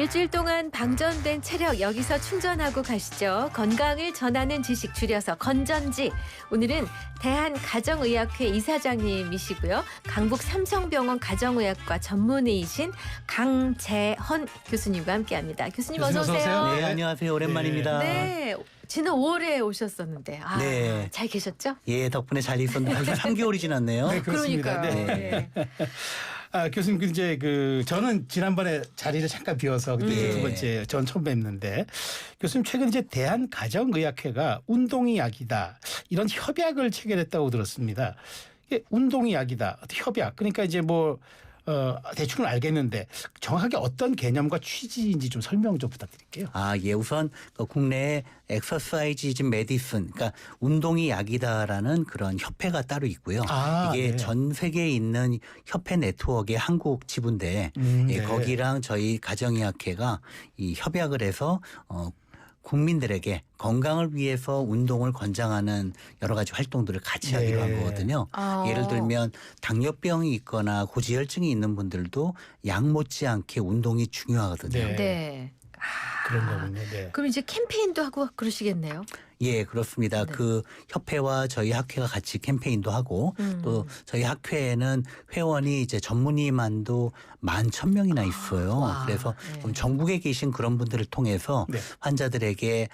일주일 동안 방전된 체력 여기서 충전하고 가시죠. 건강을 전하는 지식 줄여서 건전지. 오늘은 대한가정의학회 이사장님이시고요. 강북 삼성병원 가정의학과 전문의이신 강재헌 교수님과 함께합니다. 교수님 어서 오세요. 네, 안녕하세요. 오랜만입니다. 네, 지난 5월에 오셨었는데 네. 잘 계셨죠? 예, 덕분에 잘 있었는데 벌써 3개월이 지났네요. 네, 그렇습니다. 그러니까요. 네. 네. 교수님 이제 저는 지난번에 자리를 잠깐 비워서 그때 두 번째 전 처음 뵙는데 교수님 최근 이제 대한가정의학회가 운동이 약이다 이런 협약을 체결했다고 들었습니다. 이게 운동이 약이다 협약 그러니까 이제 대충은 알겠는데 정확하게 어떤 개념과 취지인지 좀 설명 좀 부탁드릴게요. 예, 우선 국내에 엑서사이즈 메디슨, 그러니까 운동이 약이다라는 그런 협회가 따로 있고요. 이게 네. 전 세계에 있는 협회 네트워크의 한국 지부인데 네. 거기랑 저희 가정의학회가 이 협약을 해서 국민들에게 건강을 위해서 운동을 권장하는 여러 가지 활동들을 같이 하기로 한 거거든요. 예를 들면 당뇨병이 있거나 고지혈증이 있는 분들도 약 못지않게 운동이 중요하거든요. 네. 네. 그런 거군요. 네. 그럼 이제 캠페인도 하고 그러시겠네요. 예, 그렇습니다. 네. 그 협회와 저희 학회가 같이 캠페인도 하고 또 저희 학회에는 회원이 이제 전문의만도 11,000명이나 있어요. 와, 그래서 네. 좀 전국에 계신 그런 분들을 통해서 네. 환자들에게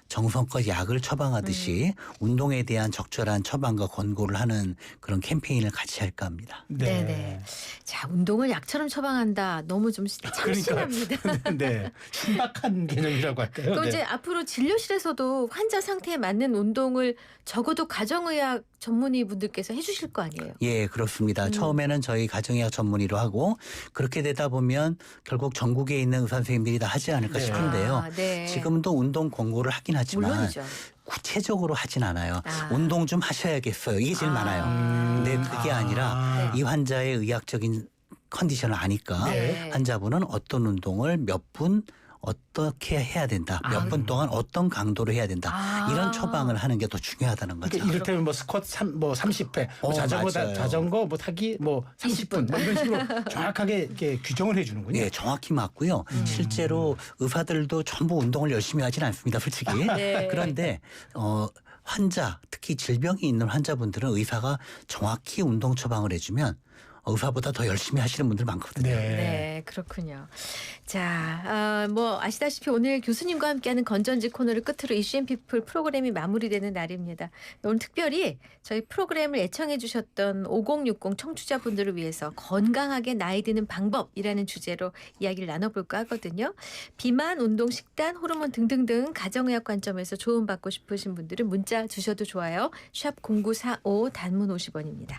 정성껏 약을 처방하듯이 운동에 대한 적절한 처방과 권고를 하는 그런 캠페인을 같이 할까 합니다. 네네. 자, 운동을 약처럼 처방한다. 너무 좀 참신합니다. 네. 신박한 개념이라고 할까요? 그럼 네. 이제 앞으로 진료실에서도 환자 상태에 맞는 운동을 적어도 가정의학 전문의 분들께서 해주실 거 아니에요? 예, 그렇습니다. 처음에는 저희 가정의학 전문의로 하고 그렇게 되다 보면 결국 전국에 있는 의사 선생님들이 다 하지 않을까 네. 싶은데요. 네. 지금도 운동 권고를 하긴 하지만 물론이죠. 구체적으로 하진 않아요. 아. 운동 좀 하셔야겠어요. 이게 제일 많아요. 근데 그게 아니라 이 환자의 의학적인 컨디션을 아니까 네. 환자분은 어떤 운동을 몇 분 어떻게 해야 된다. 몇 분 동안 어떤 강도로 해야 된다. 이런 처방을 하는 게 더 중요하다는 거죠. 그러니까 이를테면 스쿼트 30회, 맞아요. 자전거 타기 30분 이런 식으로 정확하게 이렇게 규정을 해주는군요. 네, 정확히 맞고요. 실제로 의사들도 전부 운동을 열심히 하진 않습니다, 솔직히. 네. 그런데 환자, 특히 질병이 있는 환자분들은 의사가 정확히 운동 처방을 해주면 의사보다 더 열심히 하시는 분들 많거든요. 네, 그렇군요. 자, 아시다시피 오늘 교수님과 함께하는 건전지 코너를 끝으로 이슈앤피플 프로그램이 마무리되는 날입니다. 오늘 특별히 저희 프로그램을 애청해 주셨던 5060 청취자분들을 위해서 건강하게 나이 드는 방법이라는 주제로 이야기를 나눠볼까 하거든요. 비만, 운동, 식단, 호르몬 등등등 가정의학 관점에서 조언받고 싶으신 분들은 문자 주셔도 좋아요. 샵 0945 단문 50원입니다.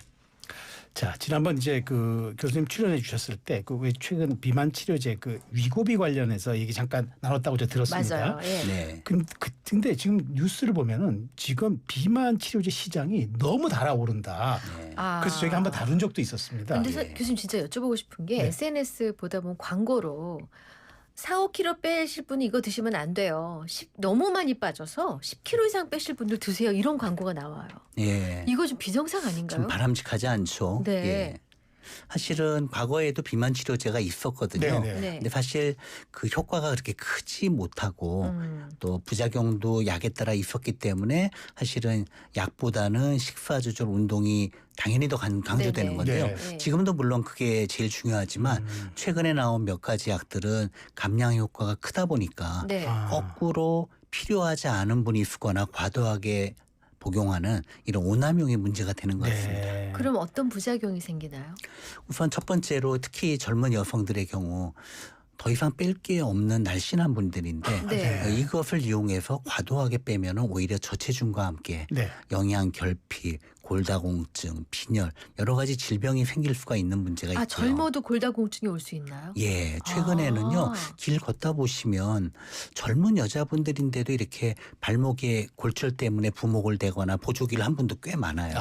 자, 지난번 이제 교수님 출연해 주셨을 때 최근 비만 치료제 위고비 관련해서 얘기 잠깐 나눴다고 저 들었습니다. 맞아요. 예. 네. 근데 지금 뉴스를 보면은 지금 비만 치료제 시장이 너무 달아오른다. 그래서 저희가 한번 다룬 적도 있었습니다. 근데 교수님 진짜 여쭤보고 싶은 게 네. SNS 보다 보면 광고로 4, 5kg 빼실 분이 이거 드시면 안 돼요. 너무 많이 빠져서 10kg 이상 빼실 분들 드세요. 이런 광고가 나와요. 예. 이거 좀 비정상 아닌가요? 좀 바람직하지 않죠. 네. 예. 사실은 과거에도 비만 치료제가 있었거든요. 네, 네. 근데 사실 그 효과가 그렇게 크지 못하고 또 부작용도 약에 따라 있었기 때문에 사실은 약보다는 식사 조절 운동이 당연히 더 강조되는 네네. 건데요. 네. 지금도 물론 그게 제일 중요하지만 최근에 나온 몇 가지 약들은 감량 효과가 크다 보니까 네. 거꾸로 필요하지 않은 분이 쓰거나 과도하게 복용하는 이런 오남용의 문제가 되는 것 같습니다. 네. 그럼 어떤 부작용이 생기나요? 우선 첫 번째로 특히 젊은 여성들의 경우 더 이상 뺄 게 없는 날씬한 분들인데 네. 이것을 이용해서 과도하게 빼면 오히려 저체중과 함께 네. 영양 결핍, 골다공증, 빈혈 여러 가지 질병이 생길 수가 있는 문제가 있고요. 젊어도 골다공증이 올 수 있나요? 예, 최근에는요 길 걷다 보시면 젊은 여자분들인데도 이렇게 발목에 골절 때문에 부목을 대거나 보조기를 한 분도 꽤 많아요.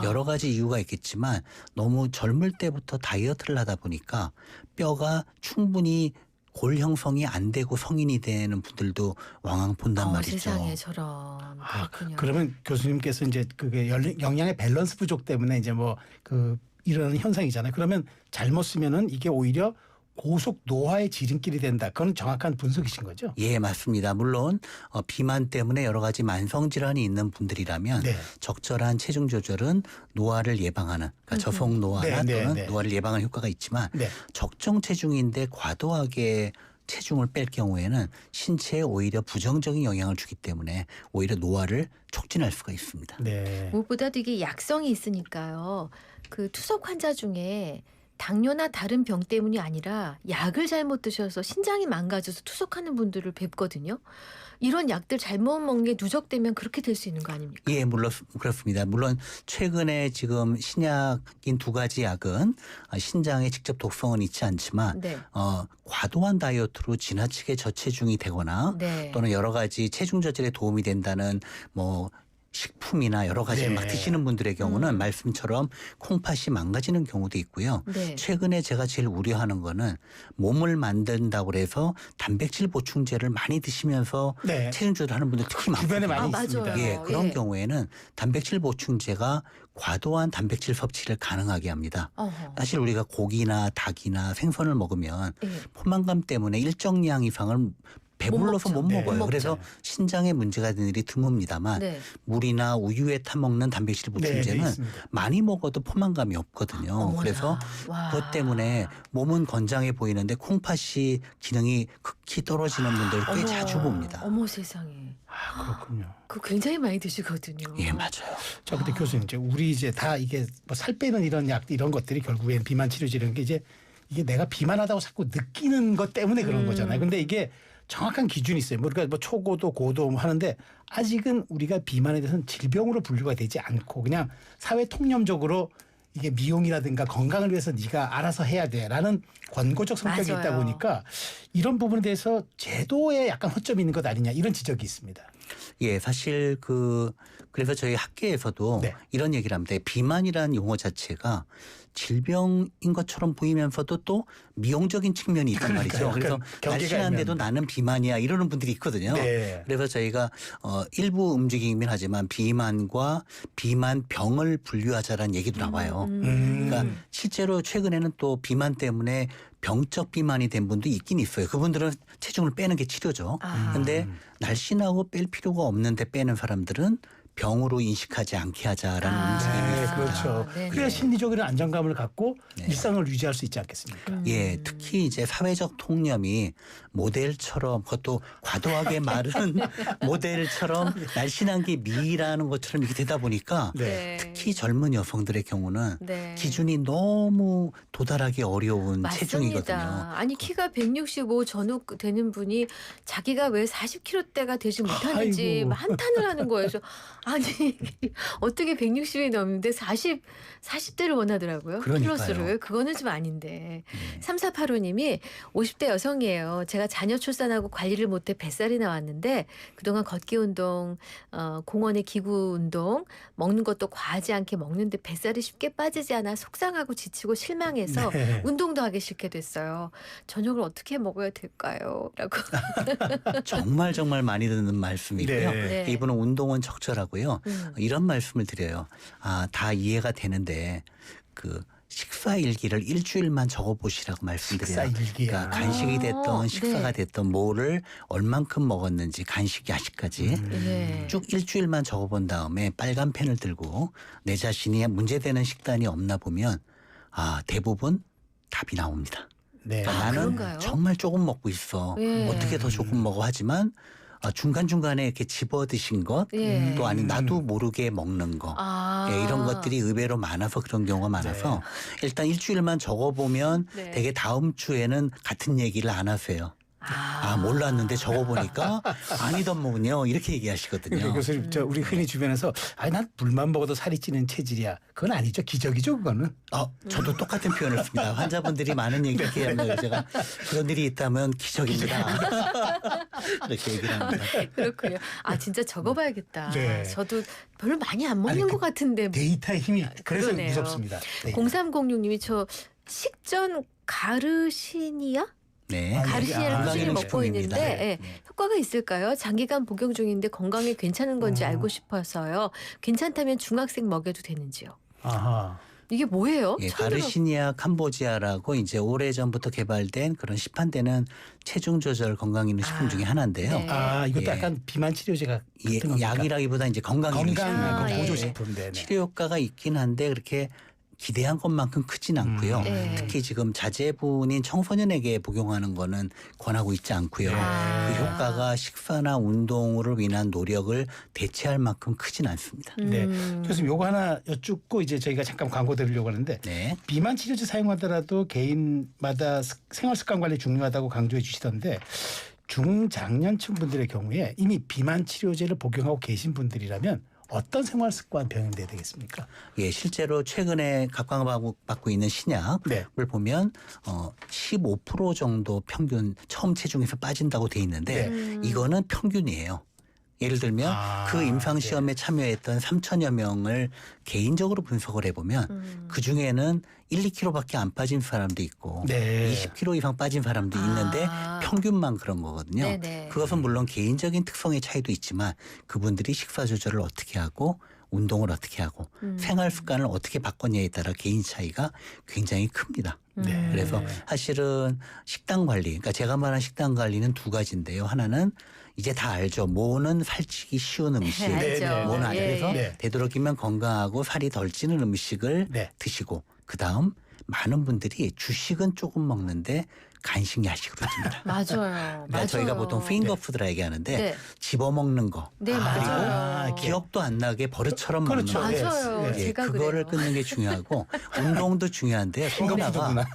여러 가지 이유가 있겠지만 너무 젊을 때부터 다이어트를 하다 보니까 뼈가 충분히 골 형성이 안 되고 성인이 되는 분들도 왕왕 본단 말이죠. 세상에 저런. 그렇군요. 그러면 교수님께서 이제 그게 영양의 밸런스 부족 때문에 이제 일어나는 현상이잖아요. 그러면 잘못 쓰면은 이게 오히려 고속 노화의 지름길이 된다. 그건 정확한 분석이신 거죠? 예, 맞습니다. 물론 비만 때문에 여러 가지 만성 질환이 있는 분들이라면 네. 적절한 체중 조절은 노화를 예방하는 그러니까 저속 노화나 또는 노화를 예방하는 효과가 있지만 네. 적정 체중인데 과도하게 체중을 뺄 경우에는 신체에 오히려 부정적인 영향을 주기 때문에 오히려 노화를 촉진할 수가 있습니다. 네. 무엇보다도 이게 약성이 있으니까요. 그 투석 환자 중에 당뇨나 다른 병 때문이 아니라 약을 잘못 드셔서 신장이 망가져서 투석하는 분들을 뵙거든요. 이런 약들 잘못 먹는 게 누적되면 그렇게 될 수 있는 거 아닙니까? 예, 물론 그렇습니다. 물론 최근에 지금 신약인 2가지 약은 신장에 직접 독성은 있지 않지만 네. 과도한 다이어트로 지나치게 저체중이 되거나 네. 또는 여러 가지 체중 조절에 도움이 된다는 뭐 식품이나 여러 가지를 네. 막 드시는 분들의 경우는 말씀처럼 콩팥이 망가지는 경우도 있고요. 네. 최근에 제가 제일 우려하는 거는 몸을 만든다고 그래서 단백질 보충제를 많이 드시면서 네. 체중 조절하는 분들 특히 많거든요. 주변에 많이 맞아요. 있습니다. 예, 그런 예. 경우에는 단백질 보충제가 과도한 단백질 섭취를 가능하게 합니다. 어허. 사실 우리가 고기나 닭이나 생선을 먹으면 예. 포만감 때문에 일정량 이상을 배불러서 먹죠. 못 네. 먹어요. 못 그래서 먹죠. 신장에 문제가 되는 일이 드뭅니다만 네. 물이나 우유에 타먹는 단백질 네, 네, 보충제는 있습니다. 많이 먹어도 포만감이 없거든요. 어머나. 그래서 와. 그것 때문에 몸은 건장해 보이는데 콩팥이 기능이 극히 떨어지는 분들을 꽤 어머. 자주 봅니다. 어머 세상에. 아, 그렇군요. 그거 굉장히 많이 드시거든요. 예, 맞아요. 자, 근데 교수님 이제 우리 이제 다 이게 뭐 살 빼는 이런 약 이런 것들이 결국엔 비만 치료제 이런 게 이제 이게 내가 비만하다고 자꾸 느끼는 것 때문에 그런 거잖아요. 근데 이게 정확한 기준이 있어요. 뭐 그러니까 뭐 초고도 고도 뭐 하는데 아직은 우리가 비만에 대해서는 질병으로 분류가 되지 않고 그냥 사회 통념적으로 이게 미용이라든가 건강을 위해서 네가 알아서 해야 돼라는 권고적 성격이 맞아요. 있다 보니까 이런 부분에 대해서 제도에 약간 허점이 있는 것 아니냐 이런 지적이 있습니다. 예, 사실 그래서 저희 학계에서도 네. 이런 얘기를 합니다. 비만이라는 용어 자체가 질병인 것처럼 보이면서도 또 미용적인 측면이 있단 그러니까요. 말이죠. 그래서 약간 경계가 날씬한데도 애매합니다. 나는 비만이야 이러는 분들이 있거든요. 네. 그래서 저희가 일부 움직이긴 하지만 비만과 비만병을 분류하자라는 얘기도 나와요. 그러니까 실제로 최근에는 또 비만 때문에 병적 비만이 된 분도 있긴 있어요. 그분들은 체중을 빼는 게 치료죠. 아. 근데 날씬하고 뺄 필요가 없는데 빼는 사람들은 병으로 인식하지 않게 하자라는 아. 움직임이 네, 있습니다. 그렇죠. 네, 그래야 네. 심리적으로 안정감을 갖고 네. 일상을 유지할 수 있지 않겠습니까? 예, 특히 이제 사회적 통념이 모델처럼 그것도 과도하게 마른 모델처럼 날씬한 게 미라는 것처럼 이렇게 되다 보니까 네. 특히 젊은 여성들의 경우는 네. 기준이 너무 도달하기 어려운 체중이거든요. 아니 키가 165 전후 되는 분이 자기가 왜 40kg대가 되지 못하는지 아이고. 막 한탄을 하는 거예요. 그래서 아니 어떻게 160이 넘는데 40대를 원하더라고요. 그러니까요. 플러스를. 그거는 좀 아닌데. 네. 3485님이 50대 여성이에요. 제가 자녀 출산하고 관리를 못해 뱃살이 나왔는데 그동안 걷기 운동, 공원의 기구 운동, 먹는 것도 과하지 않게 먹는데 뱃살이 쉽게 빠지지 않아 속상하고 지치고 실망해서 네. 운동도 하기 싫게 됐어요. 저녁을 어떻게 먹어야 될까요? 라고. 정말 많이 듣는 말씀이고요. 네. 네. 이분은 운동은 적절하고요. 이런 말씀을 드려요. 다 이해가 되는데 식사 일기를 일주일만 적어보시라고 말씀드려요. 식사 일기야. 그러니까 간식이 됐던 식사가 네. 됐던 뭐를 얼만큼 먹었는지 간식 야식까지 네. 쭉 일주일만 적어본 다음에 빨간 펜을 들고 내 자신이 문제되는 식단이 없나 보면 대부분 답이 나옵니다. 네. 그러니까 나는 그런가요? 정말 조금 먹고 있어. 예. 어떻게 더 조금 먹어 하지만 중간중간에 이렇게 집어 드신 것 예. 또 아니 나도 모르게 먹는 거 이런 것들이 의외로 많아서 그런 경우가 많아서 일단 일주일만 적어보면 네. 되게 다음 주에는 같은 얘기를 안 하세요. 몰랐는데 적어보니까 아니더군요. 이렇게 얘기하시거든요. 그러니까 교수님, 우리 흔히 주변에서 난 물만 먹어도 살이 찌는 체질이야. 그건 아니죠. 기적이죠, 그거는. 저도 똑같은 표현을 씁니다. 환자분들이 많은 얘기 이렇게 합니다. 제가 그런 일이 있다면 기적입니다. 이렇게 얘기를 합니다. 그렇군요. 진짜 적어봐야겠다. 네. 저도 별로 많이 안 먹는 것 같은데. 데이터의 힘이 그래서 그러네요. 무섭습니다. 네. 0306님이 저 식전 가르시니아? 네. 가르시니아를 아, 꾸준히 먹고 건강기능식품입니다. 있는데 네. 효과가 있을까요? 장기간 복용 중인데 건강에 괜찮은 건지 알고 싶어서요. 괜찮다면 중학생 먹여도 되는지요? 아하. 이게 뭐예요? 예, 처음 들어- 가르시니아 캄보지아라고 이제 오래전부터 개발된 그런 시판되는 체중 조절 건강기능식품 중에 하나인데요. 네. 아, 이것도 예. 약간 비만 치료제가 예, 같은 겁니까? 약이라기보다 이제 건강기능식품. 건강 예. 보조식품. 네. 치료 효과가 있긴 한데 그렇게 기대한 것만큼 크진 않고요. 네. 특히 지금 자제분인 청소년에게 복용하는 거는 권하고 있지 않고요. 아. 그 효과가 식사나 운동으로 인한 노력을 대체할 만큼 크진 않습니다. 네. 교수님 요거 하나 여쭙고 이제 저희가 잠깐 광고 드리려고 하는데 네. 비만 치료제 사용하더라도 개인마다 생활 습관 관리 중요하다고 강조해 주시던데 중장년층 분들의 경우에 이미 비만 치료제를 복용하고 계신 분들이라면 어떤 생활 습관 병행돼야 되겠습니까? 예, 실제로 최근에 각광받고 있는 신약을 네. 보면 15% 정도 평균 처음 체중에서 빠진다고 돼 있는데 네. 이거는 평균이에요. 예를 들면 아, 그 임상 시험에 참여했던 3천여 명을 개인적으로 분석을 해보면 그 중에는 1, 2kg밖에 안 빠진 사람도 있고 네. 20kg 이상 빠진 사람도 있는데 아. 평균만 그런 거거든요. 네네. 그것은 물론 개인적인 특성의 차이도 있지만 그분들이 식사 조절을 어떻게 하고 운동을 어떻게 하고 생활 습관을 어떻게 바꿨냐에 따라 개인 차이가 굉장히 큽니다. 네. 그래서 사실은 식단 관리, 그러니까 제가 말한 식단 관리는 두 가지인데요. 하나는 이제 다 알죠. 모는 살찌기 쉬운 음식. 네, 알죠. 모는 안 예, 그래서 예. 되도록이면 건강하고 살이 덜 찌는 음식을 네. 드시고 그다음 많은 분들이 주식은 조금 먹는데 간식 야식으로 듭니다. 맞아요. 그러니까 저희가 보통 핑거푸드라 얘기하는데 네. 집어먹는 거. 네, 아, 맞아요. 기억도 안 나게 버릇처럼 그렇죠. 먹는 거. 맞아요. 예, 예, 제가 그거를 그래요. 끊는 게 중요하고 운동도 중요한데 거기다가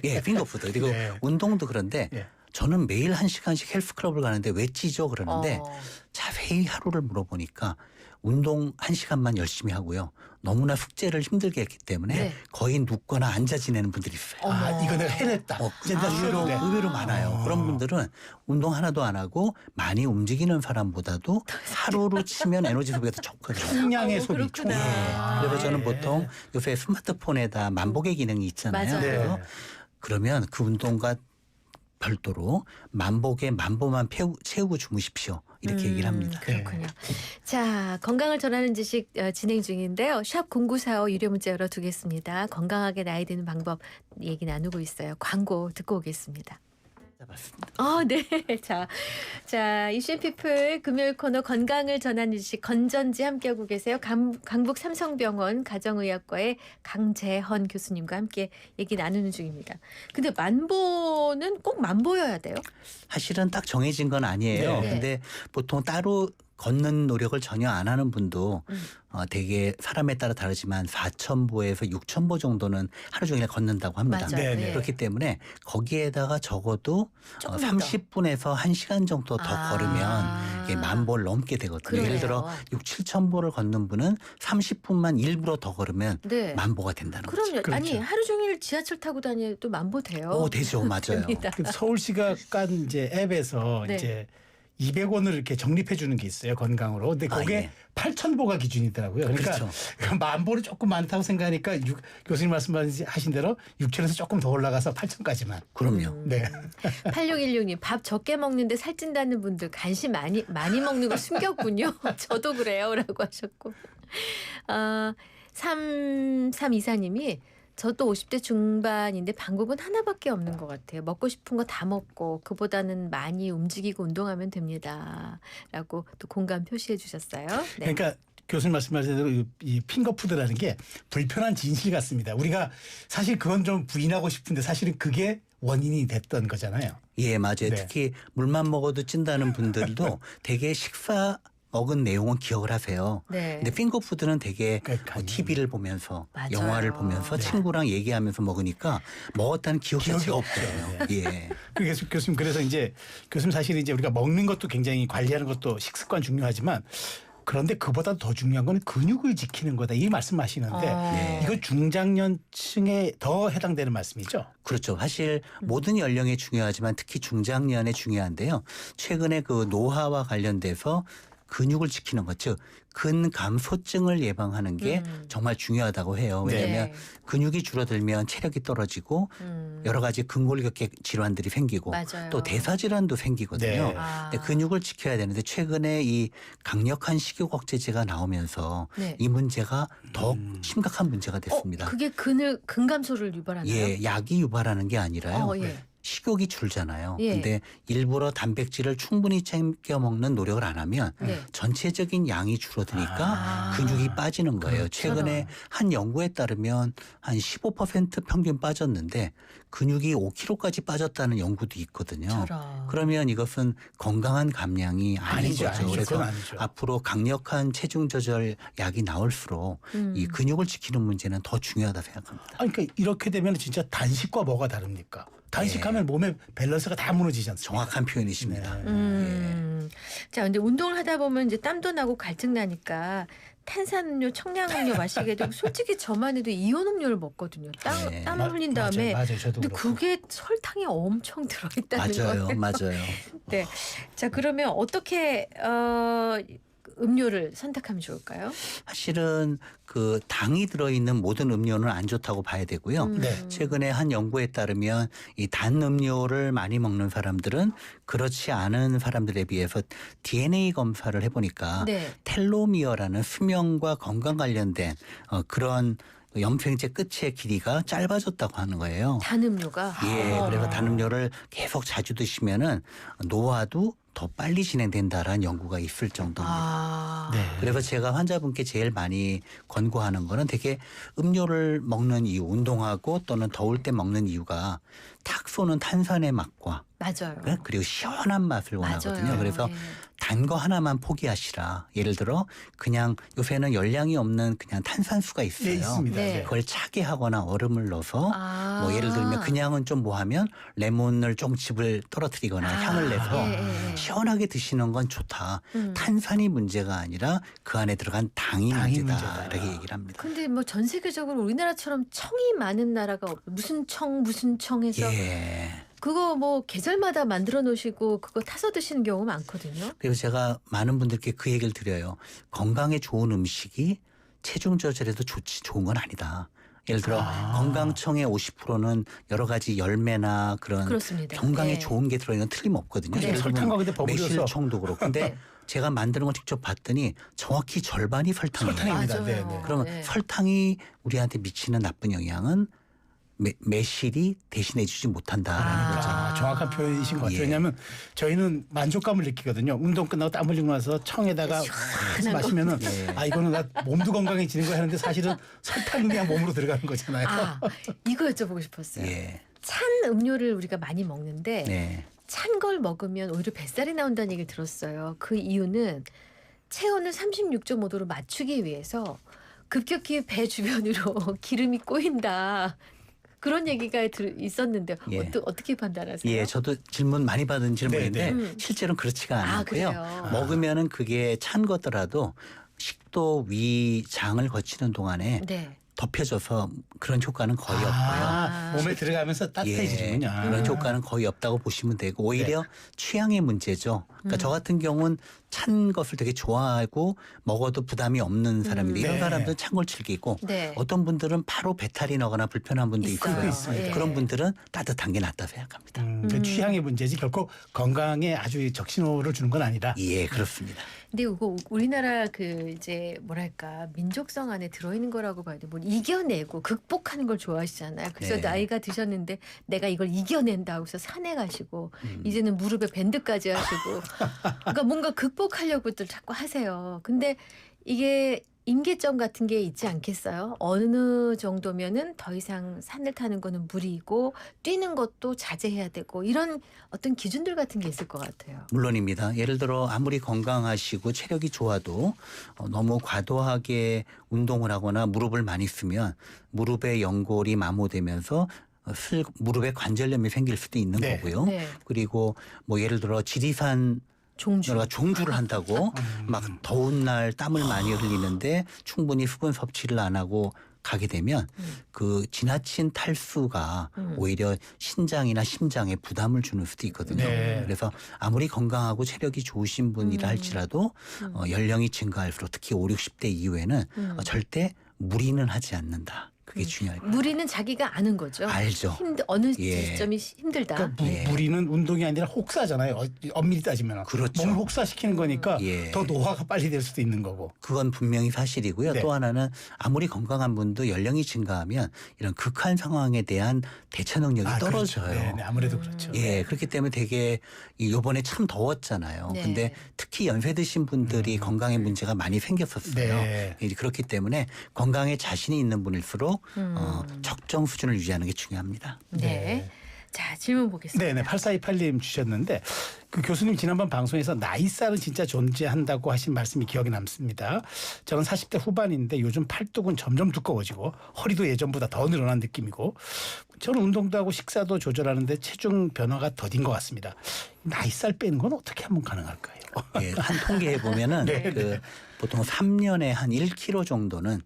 예, 핑거푸드 그리고 네. 운동도 그런데 예. 저는 매일 1시간씩 헬스클럽을 가는데 왜 찌죠? 그러는데 어. 자세히 하루를 물어보니까 운동 1시간만 열심히 하고요. 너무나 숙제를 힘들게 했기 때문에 네. 거의 눕거나 앉아 지내는 분들이 있어요. 아, 어머. 이거 내가 해냈다. 이제 나 쉬어도 돼. 의외로 많아요. 그런 분들은 운동 하나도 안 하고 많이 움직이는 사람보다도 하루로 치면 에너지 소비가 더 적거든요. 총량의 소비. 그렇구나. 총량. 그래서 저는 예. 보통 요새 스마트폰에다 만보의 기능이 있잖아요. 맞아요. 그래서 네. 그러면 그 운동과 별도로 만보만 채우고 주무십시오. 이렇게 얘기를 합니다. 그렇군요. 자, 건강을 전하는 지식 진행 중인데요. 샵 0945 유료 문자 열어두겠습니다. 건강하게 나이 드는 방법 얘기 나누고 있어요. 광고 듣고 오겠습니다. 맞습니다. 네. 자, 이슈앤피플 금요일 코너 건강을 전하는 지식 건전지 함께하고 계세요. 강북 삼성병원 가정의학과의 강재헌 교수님과 함께 얘기 나누는 중입니다. 근데 만보는 꼭 만보여야 돼요? 사실은 딱 정해진 건 아니에요. 네. 근데 보통 따로 걷는 노력을 전혀 안 하는 분도 되게 사람에 따라 다르지만 4,000보에서 6,000보 정도는 하루 종일 걷는다고 합니다. 맞아요. 네, 네. 예. 그렇기 때문에 거기에다가 적어도 조금만 더. 30분에서 1시간 정도 더 걸으면 이게 10,000보를 넘게 되거든요. 그러네요. 예를 들어 6,000~7,000보를 걷는 분은 30분만 일부러 더 걸으면 네. 10,000보가 된다는 거죠. 그럼요. 그렇죠. 아니 하루 종일 지하철 타고 다녀도 만보 돼요. 되죠. 맞아요. 됩니다. 그 서울시가 깐 이제 앱에서 네. 이제 200원을 이렇게 적립해 주는 게 있어요. 건강으로. 근데 그게 예. 8,000보가 기준이더라고요. 그러니까 그렇죠. 10,000보는 조금 많다고 생각하니까 교수님 말씀하신 대로 6,000에서 조금 더 올라가서 8,000까지만. 그럼요. 네. 8616님 밥 적게 먹는데 살찐다는 분들 간식 많이 먹는 거 숨겼군요. 저도 그래요라고 하셨고 3324님이 저도 50대 중반인데 방법은 하나밖에 없는 것 같아요. 먹고 싶은 거 다 먹고 그보다는 많이 움직이고 운동하면 됩니다. 라고 또 공감 표시해 주셨어요. 네. 그러니까 교수님 말씀하신 대로 이 핑거푸드라는 게 불편한 진실 같습니다. 우리가 사실 그건 좀 부인하고 싶은데 사실은 그게 원인이 됐던 거잖아요. 예, 맞아요. 네. 특히 물만 먹어도 찐다는 분들도 되게 식사 먹은 내용은 기억을 하세요. 네. 근데 핑거푸드는 되게 그러니까요. TV를 보면서 맞아요. 영화를 보면서 네. 친구랑 얘기하면서 먹으니까 먹었다는 기억 기억이 자체가 없죠. 없거든요. 예. 그래서 교수님 그래서 이제 교수님 사실 이제 우리가 먹는 것도 굉장히 관리하는 것도 식습관 중요하지만 그런데 그보다 더 중요한 건 근육을 지키는 거다 이 말씀하시는데 네. 이거 중장년층에 더 해당되는 말씀이죠. 그렇죠. 사실 모든 연령에 중요하지만 특히 중장년에 중요한데요. 최근에 그 노화와 관련돼서 근육을 지키는 것, 즉 근감소증을 예방하는 게 정말 중요하다고 해요. 왜냐하면 네. 근육이 줄어들면 체력이 떨어지고 여러 가지 근골격계 질환들이 생기고 맞아요. 또 대사 질환도 생기거든요. 네. 근데 근육을 지켜야 되는데 최근에 이 강력한 식욕억제제가 나오면서 네. 이 문제가 더 심각한 문제가 됐습니다. 그게 근감소를 유발하나요? 예, 약이 유발하는 게 아니라요. 예. 식욕이 줄잖아요. 예. 근데 일부러 단백질을 충분히 챙겨 먹는 노력을 안 하면 네. 전체적인 양이 줄어드니까 근육이 빠지는 거예요. 최근에 한 연구에 따르면 한 15% 평균 빠졌는데 근육이 5kg까지 빠졌다는 연구도 있거든요. 저런. 그러면 이것은 건강한 감량이 아닌 아니죠, 거죠. 아니죠. 그래서 그건 아니죠. 앞으로 강력한 체중 조절 약이 나올수록 이 근육을 지키는 문제는 더 중요하다 생각합니다. 아니, 그러니까 이렇게 되면 진짜 단식과 뭐가 다릅니까? 단식하면 몸의 밸런스가 다 무너지지 않습니까? 정확한 표현이십니다. 자, 근데 운동을 하다 보면 이제 땀도 나고 갈증 나니까 탄산음료, 청량음료 마시게 되고 솔직히 저만 해도 이온 음료를 먹거든요. 네. 땀을 흘린 다음에. 맞아요. 저도 근데 그렇고. 그게 설탕이 엄청 들어있다는 맞아요, 거예요. 맞아요. 네. 자, 그러면 어떻게 음료를 선택하면 좋을까요? 사실은 그 당이 들어있는 모든 음료는 안 좋다고 봐야 되고요. 네. 최근에 한 연구에 따르면 이 단 음료를 많이 먹는 사람들은 그렇지 않은 사람들에 비해서 DNA 검사를 해보니까 네. 텔로미어라는 수명과 건강 관련된 그런 염색체 끝의 길이가 짧아졌다고 하는 거예요. 단 음료가. 예, 그래서 단 음료를 계속 자주 드시면은 노화도 더 빨리 진행된다라는 연구가 있을 정도입니다. 네. 그래서 제가 환자분께 제일 많이 권고하는 거는 되게 음료를 먹는 이유, 운동하고 또는 더울 때 먹는 이유가 탁 쏘는 탄산의 맛과 맞아요. 그리고 시원한 맛을 원하거든요. 맞아요. 그래서 네. 단 거 하나만 포기하시라. 예를 들어 그냥 요새는 열량이 없는 그냥 탄산수가 있어요. 네, 있습니다. 네. 네. 그걸 차게 하거나 얼음을 넣어서 아. 뭐 예를 들면 그냥은 좀 뭐하면 레몬을 조금씩을 떨어뜨리거나 향을 내서 예. 시원하게 드시는 건 좋다. 탄산이 문제가 아니라 그 안에 들어간 당이 문제다. 문제다. 이렇게 얘기를 합니다. 근데 뭐 전 세계적으로 우리나라처럼 청이 많은 나라가 무슨 청 해서 예. 그거 뭐 계절마다 만들어 놓으시고 그거 타서 드시는 경우 많거든요. 그리고 제가 많은 분들께 그 얘기를 드려요. 건강에 좋은 음식이 체중 조절에도 좋은 건 아니다. 예를 들어 건강청의 50%는 여러 가지 열매나 그런 그렇습니다. 건강에 네. 좋은 게 들어있는 건 틀림없거든요. 네. 예를 들면 설탕과 근데 버무려서. 매실청도 그렇고. 근데 네. 제가 만드는 걸 직접 봤더니 정확히 절반이 설탕이에요. 설탕입니다. 맞아요. 네, 네. 그러면 네. 설탕이 우리한테 미치는 나쁜 영향은 매실이 대신해 주지 못한다라는 거죠. 정확한 표현이신 것 같아요. 예. 왜냐하면 저희는 만족감을 느끼거든요. 운동 끝나고 땀 흘리고 나서 청에다가 시원한 마시면은 예. 아 이거는 나 몸도 건강해지는 거야 하는데 사실은 설탕이 그냥 몸으로 들어가는 거잖아요. 이거 여쭤보고 싶었어요. 예. 찬 음료를 우리가 많이 먹는데 네. 찬 걸 먹으면 오히려 뱃살이 나온다는 얘기를 들었어요. 그 이유는 체온을 36.5도로 맞추기 위해서 급격히 배 주변으로 기름이 꼬인다. 그런 얘기가 있었는데 예. 어떻게 판단하세요? 예, 저도 질문 많이 받은 질문인데 네, 실제로는 그렇지가 않고요. 그래요? 먹으면은 그게 찬 거더라도 식도 위장을 거치는 동안에 네. 덮여져서 그런 효과는 거의 없고요. 몸에 들어가면서 따뜻해지는군요. 예, 그런 효과는 거의 없다고 보시면 되고 오히려 취향의 문제죠. 그러니까 저 같은 경우는 찬 것을 되게 좋아하고 먹어도 부담이 없는 사람인데 이런 네. 사람들은 찬 걸 즐기고 네. 어떤 분들은 바로 배탈이 나거나 불편한 분도 있어요. 있어요. 있습니다. 예. 그런 분들은 따뜻한 게 낫다 생각합니다. 그 취향의 문제지 결코 건강에 아주 적신호를 주는 건 아니다. 예, 그렇습니다. 근데 이거 우리나라 그 이제 뭐랄까 민족성 안에 들어있는 거라고 봐야 돼. 뭘 이겨내고 극복하는 걸 좋아하시잖아요. 그래서 네. 나이가 드셨는데 내가 이걸 이겨낸다 하고서 산에 가시고 이제는 무릎에 밴드까지 하시고 그러니까 뭔가 극복하려고들 자꾸 하세요. 근데 이게 임계점 같은 게 있지 않겠어요? 어느 정도면은 더 이상 산을 타는 거는 무리이고 뛰는 것도 자제해야 되고 이런 어떤 기준들 같은 게 있을 것 같아요. 물론입니다. 예를 들어 아무리 건강하시고 체력이 좋아도 너무 과도하게 운동을 하거나 무릎을 많이 쓰면 무릎의 연골이 마모되면서 무릎에 관절염이 생길 수도 있는 네. 거고요. 네. 그리고 뭐 예를 들어 지리산 종주. 여러 종주를 한다고 막 더운 날 땀을 많이 흘리는데 충분히 수분 섭취를 안 하고 가게 되면 그 지나친 탈수가 오히려 신장이나 심장에 부담을 주는 수도 있거든요. 네. 그래서 아무리 건강하고 체력이 좋으신 분이라 할지라도 연령이 증가할수록 특히 5, 60대 이후에는 절대 무리는 하지 않는다. 그게 중요해요. 무리는 자기가 아는 거죠. 알죠. 어느 예. 지점이 힘들다. 그러니까 예. 무리는 운동이 아니라 혹사잖아요. 엄밀히 따지면. 그렇죠. 몸을 혹사시키는 거니까 예. 더 노화가 빨리 될 수도 있는 거고. 그건 분명히 사실이고요. 네. 또 하나는 아무리 건강한 분도 연령이 증가하면 이런 극한 상황에 대한 대처 능력이 떨어져요. 그렇죠. 네, 네, 아무래도 그렇죠. 예, 그렇기 때문에 되게 요번에 참 더웠잖아요. 네. 근데 특히 연세 드신 분들이 건강에 문제가 많이 생겼었어요. 네. 그렇기 때문에 건강에 자신이 있는 분일수록 적정 수준을 유지하는 게 중요합니다. 네. 자, 질문 보겠습니다. 네네. 8428님 주셨는데 그 교수님 지난번 방송에서 나이살은 진짜 존재한다고 하신 말씀이 기억에 남습니다. 저는 40대 후반인데 요즘 팔뚝은 점점 두꺼워지고 허리도 예전보다 더 늘어난 느낌이고 저는 운동도 하고 식사도 조절하는데 체중 변화가 더딘 것 같습니다. 나이살 빼는 건 어떻게 하면 가능할까요? 예, 한 통계해 보면은 네, 그 보통 3년에 한 1kg 정도는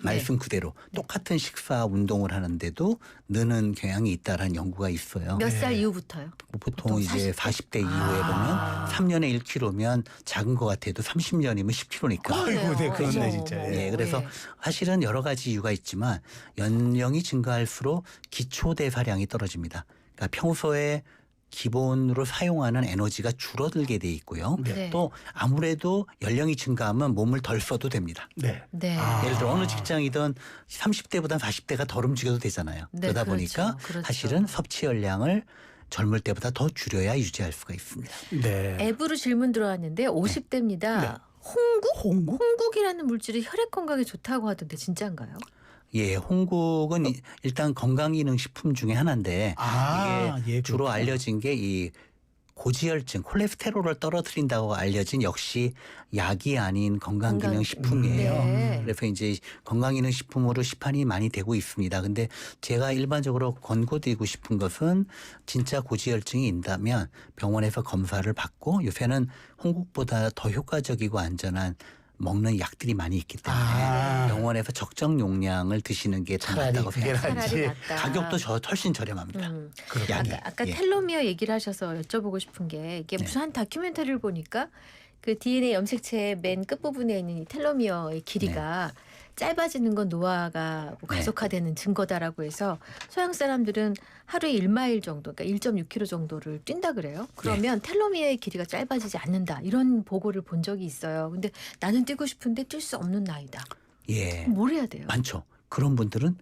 말씀 그대로 똑같은 식사 운동을 하는데도 느는 경향이 있다라는 연구가 있어요. 몇 살 이후부터요? 보통 이제 40대 이후에 보면 3년에 1kg면 작은 것 같아도 30년이면 10kg니까. 아이고, 네, 그렇네 그렇죠. 진짜. 예, 그래서 예. 사실은 여러 가지 이유가 있지만 연령이 증가할수록 기초 대사량이 떨어집니다. 그러니까 평소에 기본으로 사용하는 에너지가 줄어들게 돼 있고요. 네. 또 아무래도 연령이 증가하면 몸을 덜 써도 됩니다. 네. 네. 예를 들어 어느 직장이든 30대보다 40대가 덜 움직여도 되잖아요. 네, 그러다 그렇죠. 보니까 그렇죠. 사실은 섭취 열량을 젊을 때보다 더 줄여야 유지할 수가 있습니다. 네. 앱으로 질문 들어왔는데 50대입니다. 네. 홍국? 홍국이라는 물질이 혈액 건강에 좋다고 하던데 진짜인가요? 예, 홍국은 일단 건강기능식품 중에 하나인데 이게 예, 주로 그렇구나. 알려진 게 이 고지혈증, 콜레스테롤을 떨어뜨린다고 알려진 역시 약이 아닌 건강기능식품이에요. 네. 그래서 이제 건강기능식품으로 시판이 많이 되고 있습니다. 근데 제가 일반적으로 권고드리고 싶은 것은 진짜 고지혈증이 있다면 병원에서 검사를 받고 요새는 홍국보다 더 효과적이고 안전한 먹는 약들이 많이 있기 때문에 병원에서 적정 용량을 드시는 게 더 차라리 낫다고 그게 생각합니다. 차라리 낫지. 낫다. 가격도 훨씬 저렴합니다. 약이. 아까 예. 텔로미어 얘기를 하셔서 여쭤보고 싶은 게 이게 네. 무슨 한 다큐멘터리를 보니까 그 DNA 염색체의 맨 끝부분에 있는 이 텔로미어의 길이가 짧아지는 건 노화가 뭐 네. 가속화되는 증거다라고 해서 서양 사람들은 하루에 1마일 정도, 그러니까 1.6km 정도를 뛴다 그래요. 그러면 텔로미어의 길이가 짧아지지 않는다. 이런 보고를 본 적이 있어요. 근데 나는 뛰고 싶은데 뛸 수 없는 나이다. 예, 뭘 해야 돼요? 많죠. 그런 분들은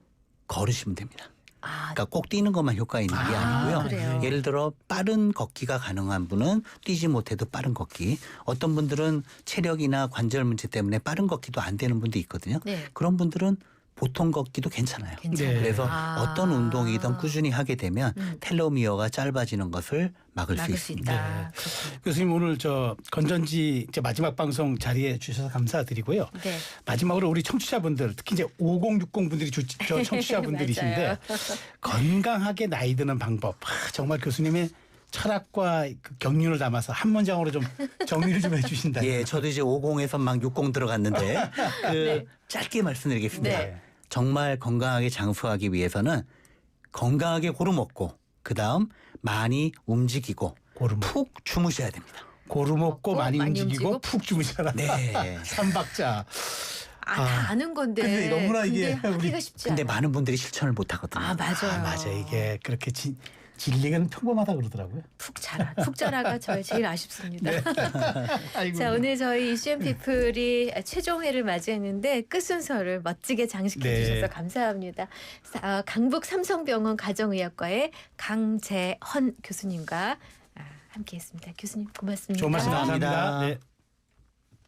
걸으시면 됩니다. 아, 그러니까 꼭 뛰는 것만 효과 있는 게 아니고요. 그래요? 예를 들어 빠른 걷기가 가능한 분은 뛰지 못해도 빠른 걷기. 어떤 분들은 체력이나 관절 문제 때문에 빠른 걷기도 안 되는 분도 있거든요. 네. 그런 분들은 보통 걷기도 괜찮아요. 괜찮아요. 네. 그래서 아. 어떤 운동이든 꾸준히 하게 되면 텔로미어가 짧아지는 것을 막을 수 막을 수 있습니다. 있다. 그렇군요. 교수님 오늘 저 건전지 이제 마지막 방송 자리에 주셔서 감사드리고요. 네. 마지막으로 우리 청취자분들 특히 이제 5060 분들이 저 청취자분들이신데 건강하게 나이 드는 방법 정말 교수님의 철학과 그 경륜을 담아서 한 문장으로 좀 정리를 좀 해주신다. 예, 저도 이제 50에서 막 60 들어갔는데 그 짧게 말씀드리겠습니다. 네. 정말 건강하게 장수하기 위해서는 건강하게 고루 먹고 그다음 많이 움직이고 고루 푹 주무셔야 됩니다. 고루 먹고 많이 움직이고 움직이고 푹 주무셔라. 네. 삼박자. 다 아는 건데. 근데 너무나 이게 근데 하기가 우리- 쉽지 근데 않아. 많은 분들이 실천을 못 하거든요. 아 맞아요. 맞아 이게 그렇게 진리가 평범하다 그러더라고요. 푹 자라가 저희 제일 아쉽습니다. 아이고. 자 오늘 저희 이슈앤 피플이 최종 회를 맞이했는데 끝 순서를 멋지게 장식해 네. 주셔서 감사합니다. 강북 삼성병원 가정의학과의 강재헌 교수님과 함께했습니다. 교수님 고맙습니다. 좋은 말씀 감사합니다. 감사합니다. 네.